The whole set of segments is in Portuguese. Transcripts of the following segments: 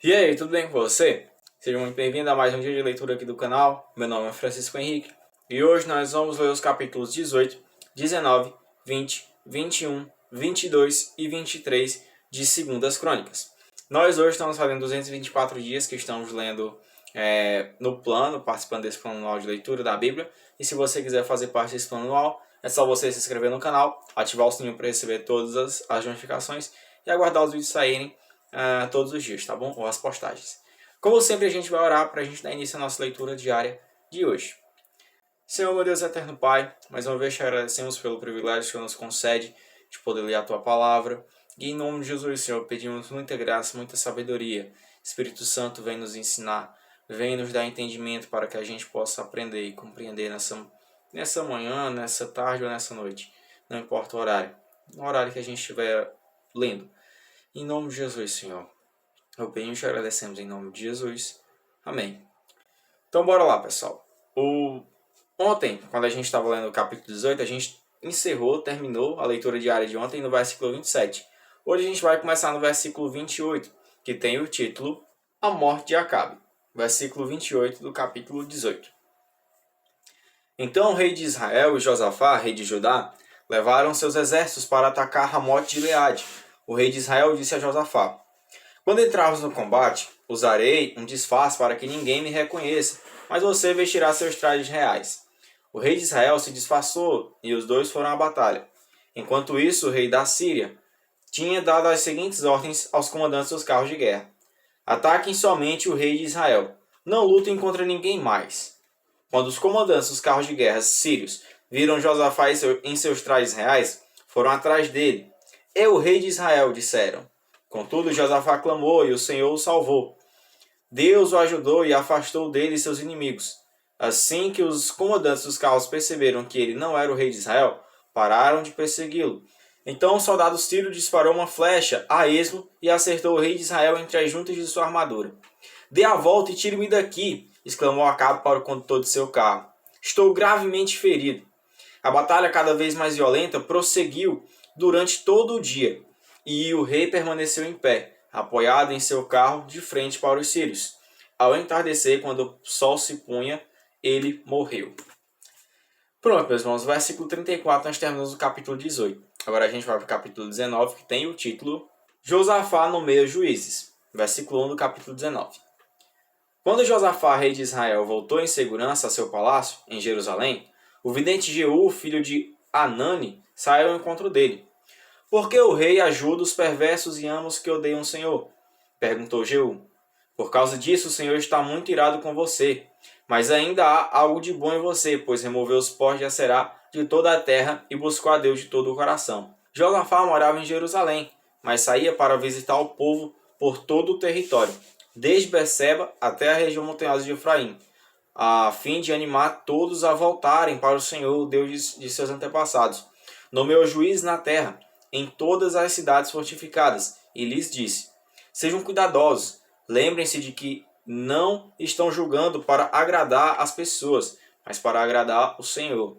E aí, tudo bem com você? Seja muito bem-vindo a mais um dia de leitura aqui do canal. Meu nome é Francisco Henrique e hoje nós vamos ler os capítulos 18, 19, 20, 21, 22 e 23 de Segundas Crônicas. Nós hoje estamos fazendo 224 dias que estamos lendo no plano, participando desse plano anual de leitura da Bíblia. E se você quiser fazer parte desse plano anual, é só você se inscrever no canal, ativar o sininho para receber todas as notificações e aguardar os vídeos saírem todos os dias, tá bom? Ou as postagens. Como sempre, a gente vai orar para a gente dar início à nossa leitura diária de hoje. Senhor, meu Deus eterno Pai, mais uma vez te agradecemos pelo privilégio que o Senhor nos concede de poder ler a Tua Palavra. E em nome de Jesus, Senhor, pedimos muita graça, muita sabedoria. Espírito Santo, vem nos ensinar, vem nos dar entendimento para que a gente possa aprender e compreender nessa manhã, nessa tarde ou nessa noite. Não importa o horário. No horário que a gente estiver lendo. Em nome de Jesus, Senhor. Eu bem te agradecemos em nome de Jesus. Amém. Então bora lá, pessoal. Ontem, quando a gente estava lendo o capítulo 18, a gente terminou a leitura diária de ontem no versículo 27. Hoje a gente vai começar no versículo 28, que tem o título A Morte de Acabe. Versículo 28 do capítulo 18. Então o rei de Israel e Josafá, rei de Judá, levaram seus exércitos para atacar Ramote de Gileade. O rei de Israel disse a Josafá: Quando entrarmos no combate, usarei um disfarce para que ninguém me reconheça, mas você vestirá seus trajes reais. O rei de Israel se disfarçou e os dois foram à batalha. Enquanto isso, o rei da Síria tinha dado as seguintes ordens aos comandantes dos carros de guerra: Ataquem somente o rei de Israel. Não lutem contra ninguém mais. Quando os comandantes dos carros de guerra sírios viram Josafá em seus trajes reais, foram atrás dele. É o rei de Israel, disseram. Contudo, Josafá clamou e o Senhor o salvou. Deus o ajudou e afastou dele seus inimigos. Assim que os comandantes dos carros perceberam que ele não era o rei de Israel, pararam de persegui-lo. Então o soldado sírio disparou uma flecha a esmo e acertou o rei de Israel entre as juntas de sua armadura. Dê a volta e tire-me daqui, exclamou Acabe para o condutor de seu carro. Estou gravemente ferido. A batalha, cada vez mais violenta, prosseguiu durante todo o dia, e o rei permaneceu em pé, apoiado em seu carro, de frente para os sírios. Ao entardecer, quando o sol se punha, ele morreu. Pronto, meus irmãos, versículo 34 nós terminamos o capítulo 18. Agora a gente vai para o capítulo 19, que tem o título Josafá nomeia juízes. Versículo 1 do capítulo 19. Quando Josafá, rei de Israel, voltou em segurança a seu palácio, em Jerusalém, o vidente Jeú, filho de Anani, saiu ao encontro dele. Por que o rei ajuda os perversos e ama os que odeiam o Senhor? Perguntou Jeú. Por causa disso, o Senhor está muito irado com você. Mas ainda há algo de bom em você, pois removeu os pós de Aserá de toda a terra e buscou a Deus de todo o coração. Josafá morava em Jerusalém, mas saía para visitar o povo por todo o território, desde Berseba até a região montanhosa de Efraim, a fim de animar todos a voltarem para o Senhor, o Deus de seus antepassados. Nomeou juízes na terra, em todas as cidades fortificadas, e lhes disse: Sejam cuidadosos, lembrem-se de que não estão julgando para agradar as pessoas, mas para agradar o Senhor.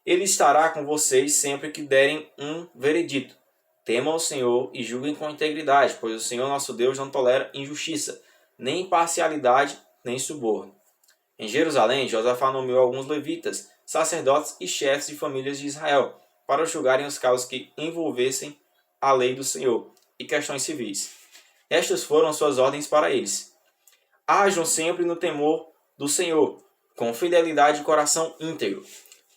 Ele estará com vocês sempre que derem um veredito. Temam o Senhor e julguem com integridade, pois o Senhor nosso Deus não tolera injustiça, nem parcialidade, nem suborno. Em Jerusalém, Josafá nomeou alguns levitas, sacerdotes e chefes de famílias de Israel, para julgarem os casos que envolvessem a lei do Senhor e questões civis. Estas foram suas ordens para eles: Ajam sempre no temor do Senhor, com fidelidade e coração íntegro.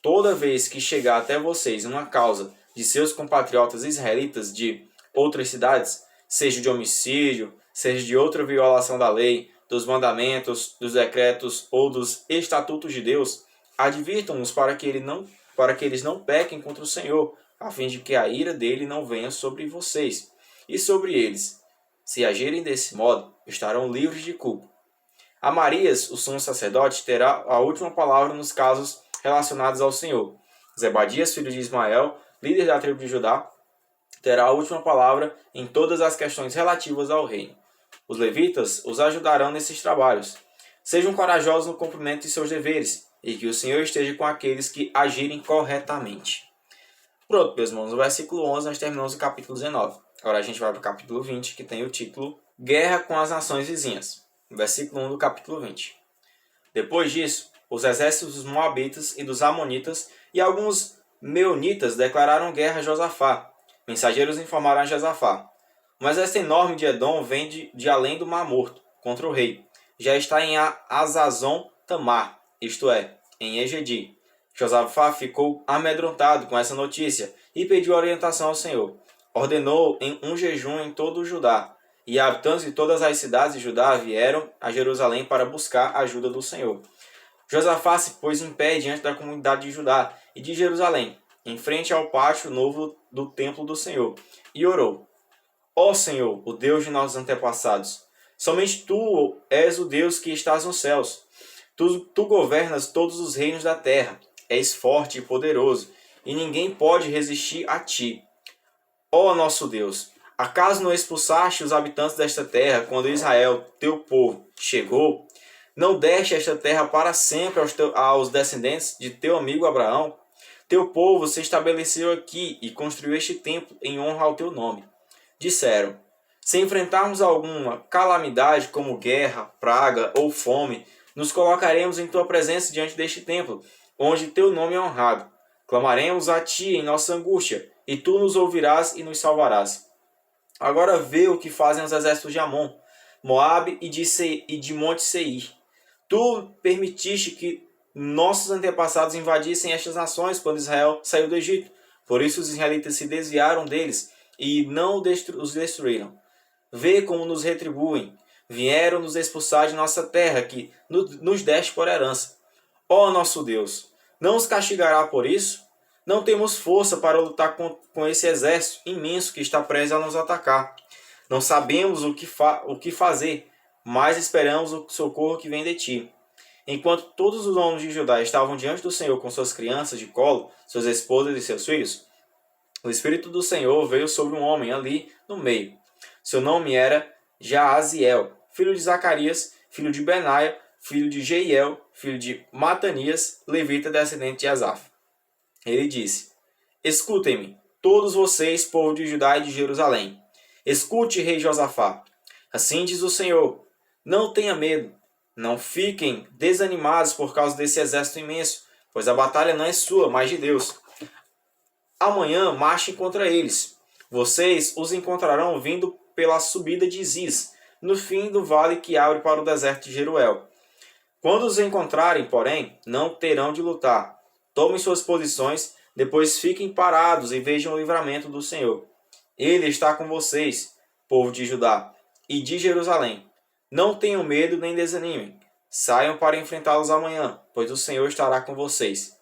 Toda vez que chegar até vocês uma causa de seus compatriotas israelitas de outras cidades, seja de homicídio, seja de outra violação da lei, dos mandamentos, dos decretos ou dos estatutos de Deus, advirtam-nos para que eles não pequem contra o Senhor, a fim de que a ira dele não venha sobre vocês e sobre eles. Se agirem desse modo, estarão livres de culpa. Amarias, o sumo sacerdote, terá a última palavra nos casos relacionados ao Senhor. Zebadias, filho de Ismael, líder da tribo de Judá, terá a última palavra em todas as questões relativas ao reino. Os levitas os ajudarão nesses trabalhos. Sejam corajosos no cumprimento de seus deveres, e que o Senhor esteja com aqueles que agirem corretamente. Pronto, meus irmãos, no versículo 11 nós terminamos o capítulo 19. Agora a gente vai para o capítulo 20, que tem o título guerra com as nações vizinhas. Versículo 1 do capítulo 20. Depois disso, os exércitos dos Moabitas e dos Amonitas e alguns Meunitas declararam guerra a Josafá. Mensageiros informaram a Josafá: um exército enorme de Edom vem de além do Mar Morto, contra o rei. Já está em Azazon Tamar, isto é, em Engedi. Josafá ficou amedrontado com essa notícia e pediu orientação ao Senhor. Ordenou um jejum em todo o Judá, e habitantes de todas as cidades de Judá vieram a Jerusalém para buscar a ajuda do Senhor. Josafá se pôs em pé diante da comunidade de Judá e de Jerusalém, em frente ao pátio novo do templo do Senhor, e orou: Ó Senhor, o Deus de nossos antepassados, somente Tu és o Deus que estás nos céus. Tu governas todos os reinos da terra, és forte e poderoso, e ninguém pode resistir a Ti. Ó nosso Deus, acaso não expulsaste os habitantes desta terra quando Israel, Teu povo, chegou? Não deste esta terra para sempre aos descendentes de Teu amigo Abraão? Teu povo se estabeleceu aqui e construiu este templo em honra ao Teu nome. Disseram: se enfrentarmos alguma calamidade como guerra, praga ou fome, nos colocaremos em Tua presença diante deste templo, onde Teu nome é honrado. Clamaremos a Ti em nossa angústia, e Tu nos ouvirás e nos salvarás. Agora vê o que fazem os exércitos de Amon, Moabe e de Monte Seir. Tu permitiste que nossos antepassados invadissem estas nações quando Israel saiu do Egito. Por isso os israelitas se desviaram deles e não os destruíram. Vê como nos retribuem. Vieram nos expulsar de nossa terra, que nos deste por herança. Ó nosso Deus, não os castigará por isso? Não temos força para lutar com esse exército imenso que está prestes a nos atacar. Não sabemos o que fazer, mas esperamos o socorro que vem de Ti. Enquanto todos os homens de Judá estavam diante do Senhor com suas crianças de colo, suas esposas e seus filhos, o Espírito do Senhor veio sobre um homem ali no meio. Seu nome era Jaaziel, filho de Zacarias, filho de Benaia, filho de Jeiel, filho de Matanias, levita descendente de Asaf. Ele disse: escutem-me, todos vocês, povo de Judá e de Jerusalém. Escute, rei Josafá. Assim diz o Senhor: não tenha medo. Não fiquem desanimados por causa desse exército imenso, pois a batalha não é sua, mas de Deus. Amanhã marchem contra eles. Vocês os encontrarão vindo pela subida de Ziz, no fim do vale que abre para o deserto de Jeruel. Quando os encontrarem, porém, não terão de lutar. Tomem suas posições, depois fiquem parados e vejam o livramento do Senhor. Ele está com vocês, povo de Judá e de Jerusalém. Não tenham medo nem desanimem. Saiam para enfrentá-los amanhã, pois o Senhor estará com vocês.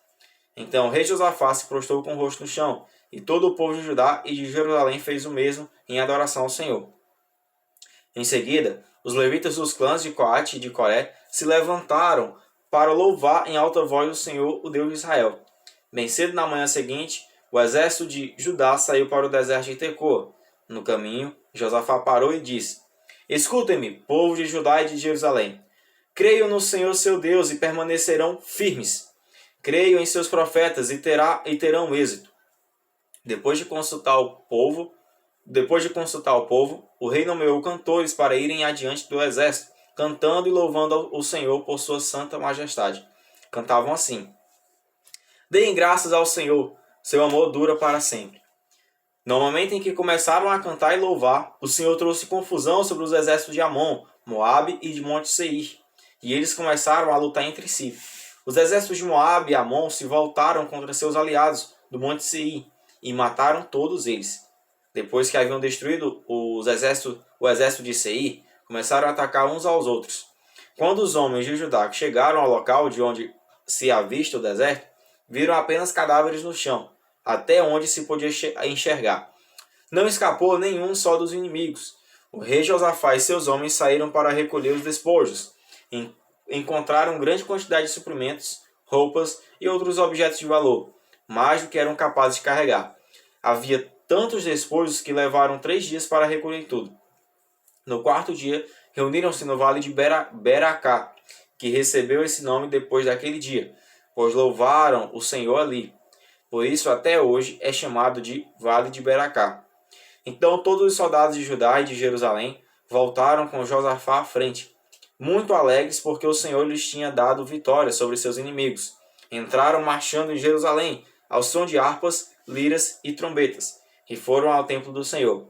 Então o rei Josafá se prostrou com o rosto no chão, e todo o povo de Judá e de Jerusalém fez o mesmo em adoração ao Senhor. Em seguida, os levitas dos clãs de Coate e de Coré se levantaram para louvar em alta voz o Senhor, o Deus de Israel. Bem cedo na manhã seguinte, o exército de Judá saiu para o deserto de Tecoa. No caminho, Josafá parou e disse: escutem-me, povo de Judá e de Jerusalém. Creiam no Senhor seu Deus e permanecerão firmes. Creiam em seus profetas e terão êxito. Depois de consultar o povo, o rei nomeou cantores para irem adiante do exército, cantando e louvando o Senhor por sua santa majestade. Cantavam assim: deem graças ao Senhor, seu amor dura para sempre. No momento em que começaram a cantar e louvar, o Senhor trouxe confusão sobre os exércitos de Amon, Moabe e de Monte Seir, e eles começaram a lutar entre si. Os exércitos de Moabe e Amon se voltaram contra seus aliados do Monte Seir e mataram todos eles. Depois que haviam destruído o exército de Seir, começaram a atacar uns aos outros. Quando os homens de Judá chegaram ao local de onde se avista o deserto, viram apenas cadáveres no chão, até onde se podia enxergar. Não escapou nenhum só dos inimigos. O rei Josafá e seus homens saíram para recolher os despojos. Encontraram grande quantidade de suprimentos, roupas e outros objetos de valor, mais do que eram capazes de carregar. Havia tantos despojos que levaram 3 dias para recolher tudo. No 4º dia, reuniram-se no vale de Beracá, que recebeu esse nome depois daquele dia, pois louvaram o Senhor ali. Por isso, até hoje, é chamado de Vale de Beracá. Então todos os soldados de Judá e de Jerusalém voltaram com Josafá à frente, muito alegres porque o Senhor lhes tinha dado vitória sobre seus inimigos. Entraram marchando em Jerusalém, ao som de harpas, liras e trombetas, e foram ao templo do Senhor.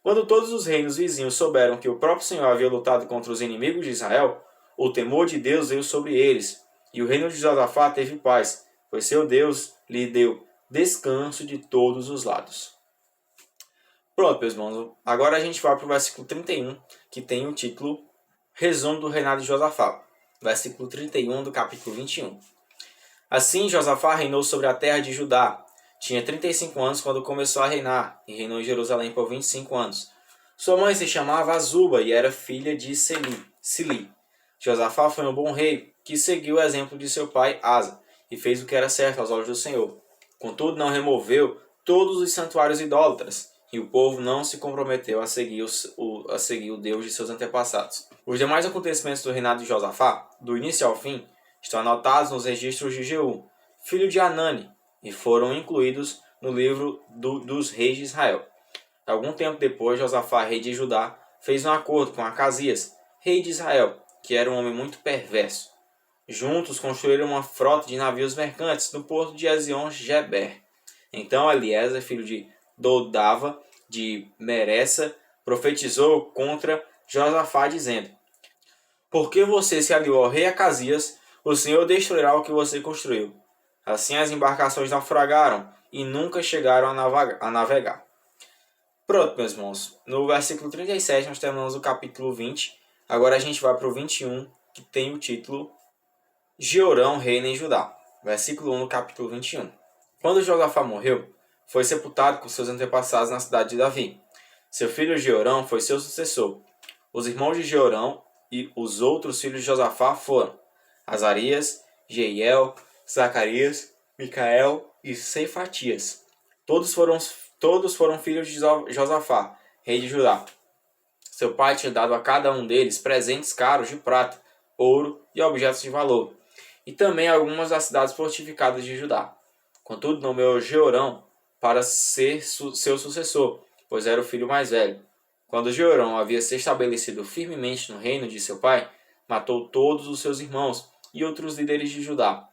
Quando todos os reinos vizinhos souberam que o próprio Senhor havia lutado contra os inimigos de Israel, o temor de Deus veio sobre eles, e o reino de Josafá teve paz, pois seu Deus lhe deu descanso de todos os lados. Pronto, meus irmãos. Agora a gente vai para o versículo 31, que tem o título Resumo do reinado de Josafá. Versículo 31 do capítulo 21. Assim Josafá reinou sobre a terra de Judá. Tinha 35 anos quando começou a reinar, e reinou em Jerusalém por 25 anos. Sua mãe se chamava Azuba e era filha de Sili. Josafá foi um bom rei, que seguiu o exemplo de seu pai Asa, e fez o que era certo aos olhos do Senhor. Contudo, não removeu todos os santuários idólatras, e o povo não se comprometeu a seguir o Deus de seus antepassados. Os demais acontecimentos do reinado de Josafá, do início ao fim, estão anotados nos registros de Jeú, filho de Anani, e foram incluídos no livro dos reis de Israel. Algum tempo depois, Josafá, rei de Judá, fez um acordo com Acasias, rei de Israel, que era um homem muito perverso. Juntos construíram uma frota de navios mercantes no porto de Ezion-Geber. Então Eliezer, filho de Dodava, de Meressa, profetizou contra Josafá, dizendo: Porque você se aliou ao rei Acasias, o Senhor destruirá o que você construiu. Assim as embarcações naufragaram e nunca chegaram a navegar. Pronto, meus irmãos. No versículo 37 nós terminamos o capítulo 20. Agora a gente vai para o 21, que tem o título Jeorão reina em Judá. Versículo 1 do capítulo 21. Quando Josafá morreu, foi sepultado com seus antepassados na cidade de Davi. Seu filho Jeorão foi seu sucessor. Os irmãos de Jeorão e os outros filhos de Josafá foram Azarias, Jeiel, Zacarias, Micael e Ceifatias. Todos foram filhos de Josafá, rei de Judá. Seu pai tinha dado a cada um deles presentes caros de prata, ouro e objetos de valor, e também algumas das cidades fortificadas de Judá. Contudo, nomeou Jeorão para ser seu sucessor, pois era o filho mais velho. Quando Jeorão havia se estabelecido firmemente no reino de seu pai, matou todos os seus irmãos e outros líderes de Judá.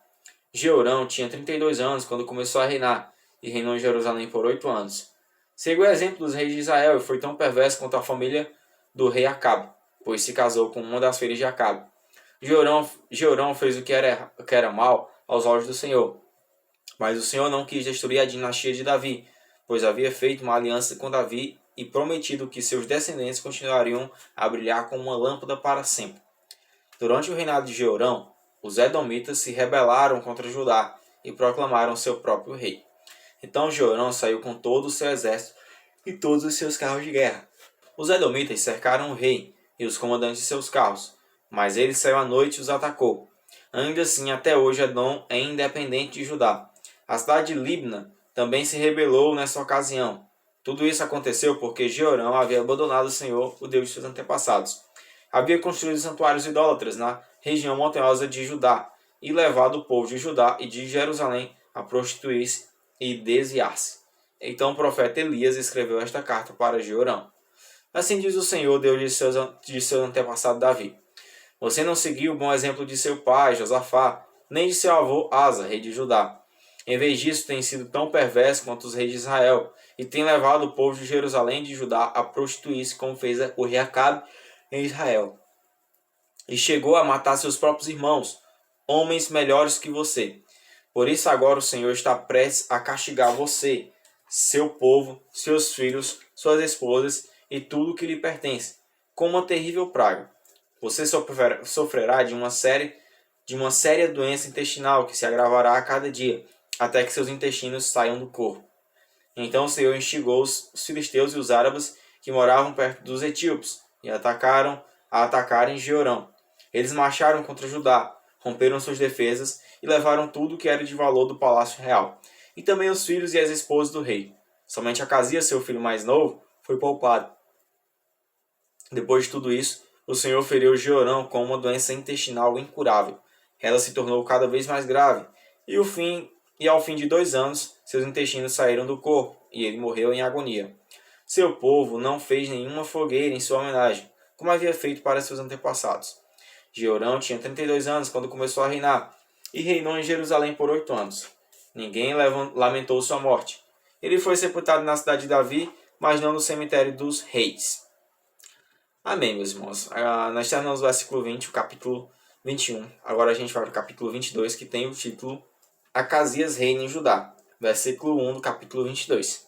Jeorão tinha 32 anos quando começou a reinar, e reinou em Jerusalém por 8 anos. Seguiu o exemplo dos reis de Israel e foi tão perverso quanto a família do rei Acabe, pois se casou com uma das filhas de Acabe. Jeorão fez o que era mal aos olhos do Senhor. Mas o Senhor não quis destruir a dinastia de Davi, pois havia feito uma aliança com Davi e prometido que seus descendentes continuariam a brilhar como uma lâmpada para sempre. Durante o reinado de Jeorão, os edomitas se rebelaram contra Judá e proclamaram seu próprio rei. Então Jeorão saiu com todo o seu exército e todos os seus carros de guerra. Os edomitas cercaram o rei e os comandantes de seus carros, mas ele saiu à noite e os atacou. Ainda assim, até hoje Edom é independente de Judá. A cidade de Libna também se rebelou nessa ocasião. Tudo isso aconteceu porque Jeorão havia abandonado o Senhor, o Deus de seus antepassados. Havia construído santuários idólatras na região montanhosa de Judá e levado o povo de Judá e de Jerusalém a prostituir-se e desviar-se. Então o profeta Elias escreveu esta carta para Jeorão. Assim diz o Senhor, Deus de seu antepassado Davi. Você não seguiu o bom exemplo de seu pai, Josafá, nem de seu avô Asa, rei de Judá. Em vez disso, tem sido tão perverso quanto os reis de Israel, e tem levado o povo de Jerusalém e de Judá a prostituir-se, como fez o rei Acabe em Israel. E chegou a matar seus próprios irmãos, homens melhores que você. Por isso agora o Senhor está prestes a castigar você, seu povo, seus filhos, suas esposas e tudo que lhe pertence, com uma terrível praga. Você sofrerá de uma séria doença intestinal que se agravará a cada dia, até que seus intestinos saiam do corpo. Então o Senhor instigou os filisteus e os árabes que moravam perto dos etíopes e atacarem Jeorão. Eles marcharam contra Judá, romperam suas defesas e levaram tudo que era de valor do palácio real, e também os filhos e as esposas do rei. Somente Acasias, seu filho mais novo, foi poupado. Depois de tudo isso, o Senhor feriu Jeorão com uma doença intestinal incurável. Ela se tornou cada vez mais grave, e ao fim de 2 anos, seus intestinos saíram do corpo, e ele morreu em agonia. Seu povo não fez nenhuma fogueira em sua homenagem, como havia feito para seus antepassados. Jeorão tinha 32 anos quando começou a reinar, e reinou em Jerusalém por 8 anos. Ninguém lamentou sua morte. Ele foi sepultado na cidade de Davi, mas não no cemitério dos reis. Amém, meus irmãos. Nós terminamos o versículo 20, o capítulo 21. Agora a gente vai para o capítulo 22, que tem o título Acasias reina em Judá. Versículo 1 do capítulo 22.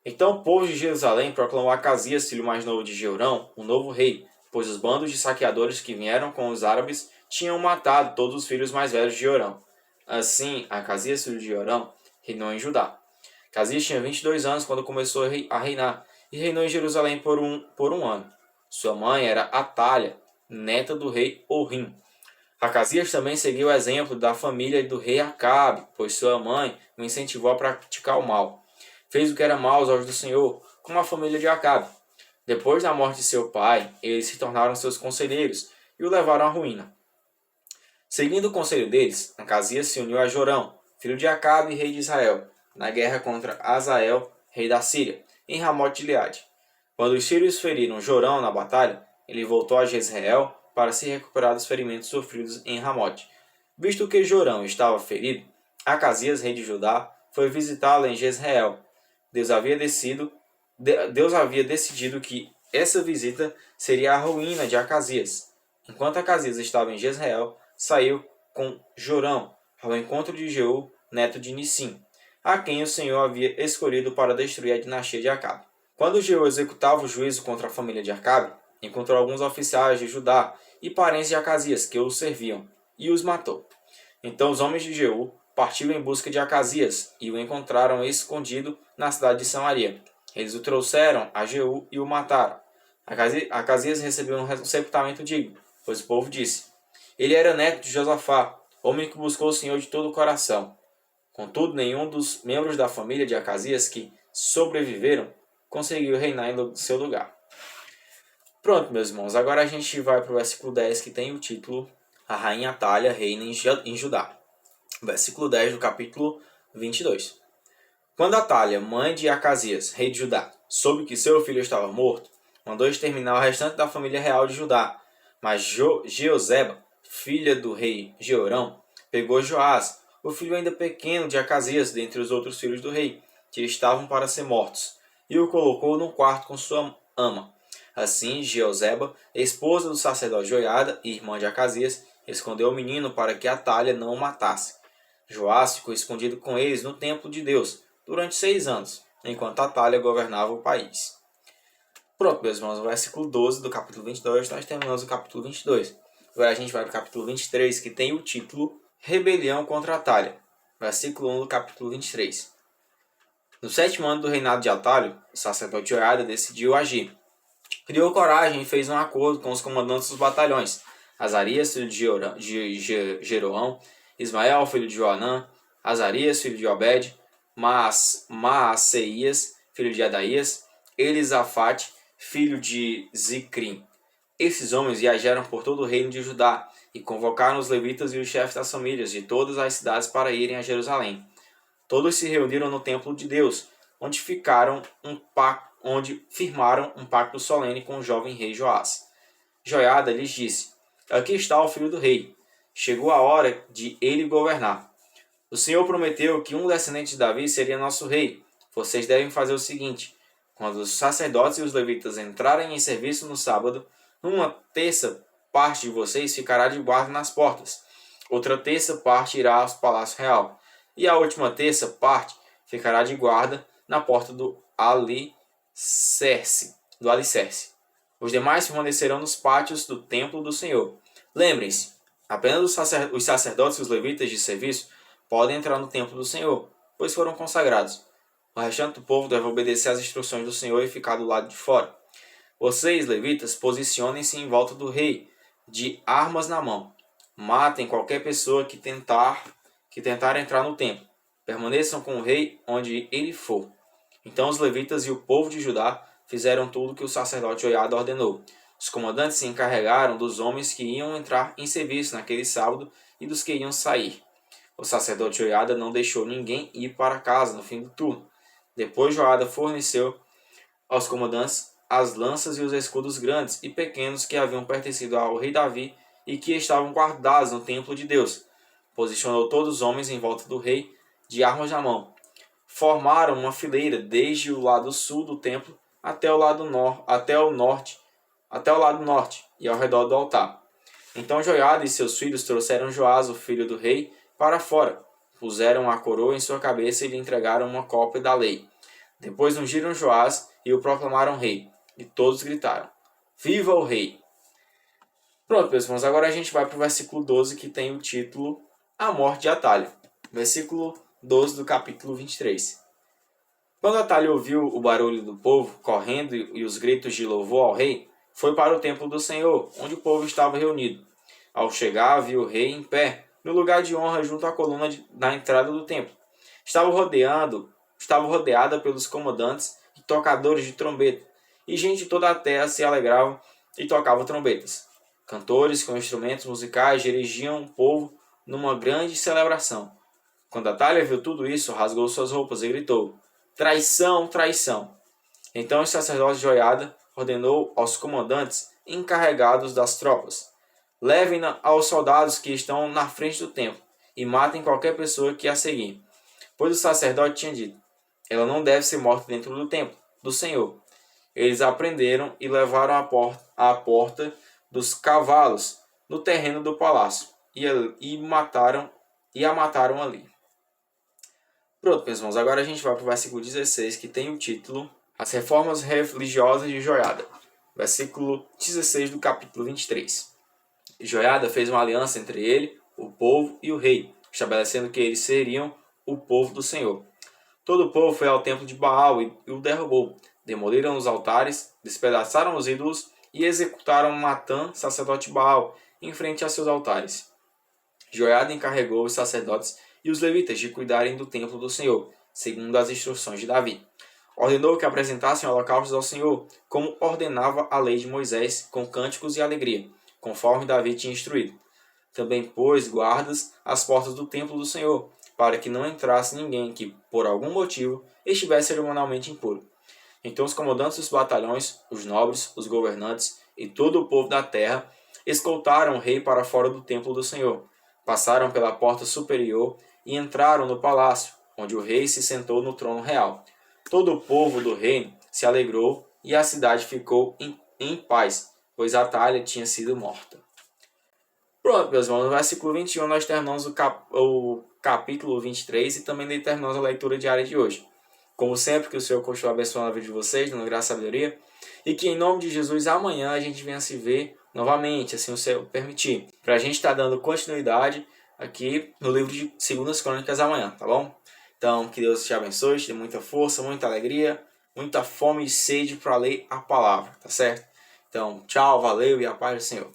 Então o povo de Jerusalém proclamou Acasias, filho mais novo de Jeorão, o novo rei, pois os bandos de saqueadores que vieram com os árabes tinham matado todos os filhos mais velhos de Jeorão. Assim, Acasias, filho de Jeorão, reinou em Judá. Acasias tinha 22 anos quando começou a reinar, e reinou em Jerusalém por um ano. Sua mãe era Atália, neta do rei Orrim. Acasias também seguiu o exemplo da família do rei Acabe, pois sua mãe o incentivou a praticar o mal. Fez o que era mal aos olhos do Senhor, como a família de Acabe. Depois da morte de seu pai, eles se tornaram seus conselheiros e o levaram à ruína. Seguindo o conselho deles, Acasias se uniu a Jorão, filho de Acabe, rei de Israel, na guerra contra Azael, rei da Síria, em Ramote de Gileade. Quando os sírios feriram Jorão na batalha, ele voltou a Jezreel para se recuperar dos ferimentos sofridos em Ramote. Visto que Jorão estava ferido, Acasias, rei de Judá, foi visitá-lo em Jezreel. Deus havia decidido que essa visita seria a ruína de Acasias. Enquanto Acasias estava em Jezreel, saiu com Jorão ao encontro de Jeú, neto de Nissim, a quem o Senhor havia escolhido para destruir a dinastia de Acabe. Quando Jeú executava o juízo contra a família de Acabe, encontrou alguns oficiais de Judá e parentes de Acasias que o serviam, e os matou. Então os homens de Jeú partiram em busca de Acasias e o encontraram escondido na cidade de Samaria. Eles o trouxeram a Jeú e o mataram. Acasias recebeu um sepultamento digno, pois o povo disse: ele era neto de Josafá, homem que buscou o Senhor de todo o coração. Contudo, nenhum dos membros da família de Acasias que sobreviveram conseguiu reinar em seu lugar. Pronto, meus irmãos, agora a gente vai para o versículo 10, que tem o título A Rainha Atália reina em Judá. Versículo 10 do capítulo 22. Quando Atália, mãe de Acasias, rei de Judá, soube que seu filho estava morto, mandou exterminar o restante da família real de Judá. Mas Jeoseba, filha do rei Jeorão, pegou Joás, o filho ainda pequeno de Acasias, dentre os outros filhos do rei, que estavam para ser mortos, e o colocou num quarto com sua ama. Assim, Jeoseba, esposa do sacerdote Joiada e irmã de Acasias, escondeu o menino para que Atália não o matasse. Joás ficou escondido com eles no templo de Deus durante 6 anos, enquanto Atália governava o país. Pronto, meus irmãos, o versículo 12 do capítulo 22, nós terminamos o capítulo 22. Agora a gente vai para o capítulo 23, que tem o título Rebelião contra Atália. Versículo 1 do capítulo 23. No 7º ano do reinado de Atalio, o sacerdote Joiada decidiu agir. Criou coragem e fez um acordo com os comandantes dos batalhões: Azarias, filho de Jeroão, Ismael, filho de Joanã, Azarias, filho de Obed, Maaseias, filho de Adaías, Elisafate, filho de Zicrim. Esses homens viajaram por todo o reino de Judá e convocaram os levitas e os chefes das famílias de todas as cidades para irem a Jerusalém. Todos se reuniram no templo de Deus, onde firmaram um pacto solene com o jovem rei Joás. Joiada lhes disse: aqui está o filho do rei. Chegou a hora de ele governar. O Senhor prometeu que um descendente de Davi seria nosso rei. Vocês devem fazer o seguinte: quando os sacerdotes e os levitas entrarem em serviço no sábado, uma terça parte de vocês ficará de guarda nas portas. Outra terça parte irá ao palácio real. E a última terça parte ficará de guarda na porta do alicerce. Os demais permanecerão nos pátios do templo do Senhor. Lembrem-se, apenas os sacerdotes e os levitas de serviço podem entrar no templo do Senhor, pois foram consagrados. O restante do povo deve obedecer às instruções do Senhor e ficar do lado de fora. Vocês, levitas, posicionem-se em volta do rei, de armas na mão. Matem qualquer pessoa que tentar entrar no templo. Permaneçam com o rei onde ele for. Então os levitas e o povo de Judá fizeram tudo o que o sacerdote Joiada ordenou. Os comandantes se encarregaram dos homens que iam entrar em serviço naquele sábado e dos que iam sair. O sacerdote Joiada não deixou ninguém ir para casa no fim do turno. Depois Joiada forneceu aos comandantes as lanças e os escudos grandes e pequenos que haviam pertencido ao rei Davi e que estavam guardados no templo de Deus. Posicionou todos os homens em volta do rei, de armas na mão. Formaram uma fileira desde o lado sul do templo até o lado norte e ao redor do altar. Então Joiada e seus filhos trouxeram Joás, o filho do rei, para fora. Puseram a coroa em sua cabeça e lhe entregaram uma cópia da lei. Depois ungiram Joás e o proclamaram rei. E todos gritaram: Viva o rei! Pronto, meus irmãos, agora a gente vai para o versículo 12, que tem o título A Morte de Atalha. Versículo 12 do capítulo 23. Quando Atalha ouviu o barulho do povo correndo e os gritos de louvor ao rei, foi para o templo do Senhor, onde o povo estava reunido. Ao chegar, viu o rei em pé, no lugar de honra junto à coluna da entrada do templo. Estava rodeada pelos comandantes e tocadores de trombeta, e gente de toda a terra se alegrava e tocava trombetas. Cantores com instrumentos musicais dirigiam o povo numa grande celebração. Quando Atalha viu tudo isso, rasgou suas roupas e gritou: Traição, traição! Então o sacerdote Joiada ordenou aos comandantes encarregados das tropas: Levem-na aos soldados que estão na frente do templo e matem qualquer pessoa que a seguir. Pois o sacerdote tinha dito: Ela não deve ser morta dentro do templo do Senhor. Eles a prenderam e levaram à porta dos cavalos no terreno do palácio e a mataram ali. Pronto, meus irmãos, agora a gente vai para o versículo 16, que tem o título As Reformas Religiosas de Joiada. Versículo 16 do capítulo 23. Joiada fez uma aliança entre ele, o povo e o rei, estabelecendo que eles seriam o povo do Senhor. Todo o povo foi ao templo de Baal e o derrubou. Demoliram os altares, despedaçaram os ídolos e executaram Matã, sacerdote Baal, em frente a seus altares. Joiada encarregou os sacerdotes e os levitas de cuidarem do templo do Senhor, segundo as instruções de Davi. Ordenou que apresentassem holocaustos ao Senhor, como ordenava a lei de Moisés, com cânticos e alegria, conforme Davi tinha instruído. Também pôs guardas às portas do templo do Senhor, para que não entrasse ninguém que, por algum motivo, estivesse cerimonialmente impuro. Então os comandantes dos batalhões, os nobres, os governantes e todo o povo da terra escoltaram o rei para fora do templo do Senhor. Passaram pela porta superior e entraram no palácio, onde o rei se sentou no trono real. Todo o povo do reino se alegrou e a cidade ficou em paz, pois Atalha tinha sido morta. Pronto, meus irmãos, no versículo 21 nós terminamos o capítulo 23 e também terminamos a leitura diária de hoje. Como sempre, que o Senhor continue abençoando a vida de vocês, dando graça e sabedoria, e que em nome de Jesus amanhã a gente venha se ver novamente, assim o Senhor permitir, para a gente estar dando continuidade aqui no livro de 2 Crônicas amanhã, tá bom? Então, que Deus te abençoe, te dê muita força, muita alegria, muita fome e sede para ler a palavra, tá certo? Então, tchau, valeu e a paz do Senhor.